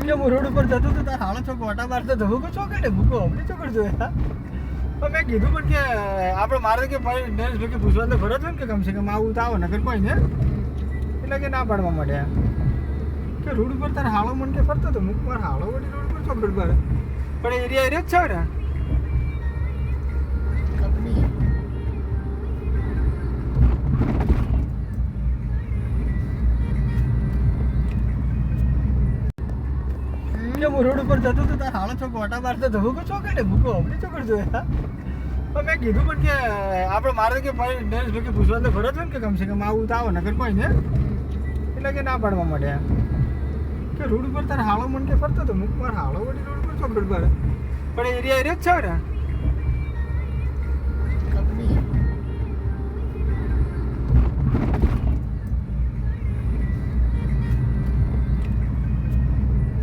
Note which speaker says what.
Speaker 1: કે હું રોડ ઉપર જતો તો તાર હાલો ચોક ઓટા મારતો ધબુ કો ચોકડે ભૂકો આપણે ચોકડ જોયા પણ મેં કીધું પણ કે આપણે મારે કે ભાઈ નરેશ ભાઈ પૂછવાનું તો ખરો જ ને કે કમસે કમ આવું તો આવો નગર કોઈ ને એટલે કે ના પાડવા માંડ્યા કે રોડ ઉપર તાર હાળો મન કે ફરતો તો મુક માર હાળો વળી રોડ ઉપર ચોકડ પર પણ એરિયા જ છે ને કે હું રોડ ઉપર જતો તો તાર હાલો ચોક ઓટા મારતો ધબુ કો ચોકડે ભૂકો આપણે ચોકડ જોયા પણ મેં કીધું પણ કે આપણે મારે કે ભાઈ નરેશ ભાઈ પૂછવાનું તો ખરો જ ને કે કમસે કમ આવું તો આવો નગર કોઈ ને એટલે કે ના પાડવા માંડ્યા કે રોડ ઉપર તાર હાળો મન કે ફરતો તો મુક માર હાળો વળી રોડ ઉપર ચોકડ પર પણ એરિયા જ છે ને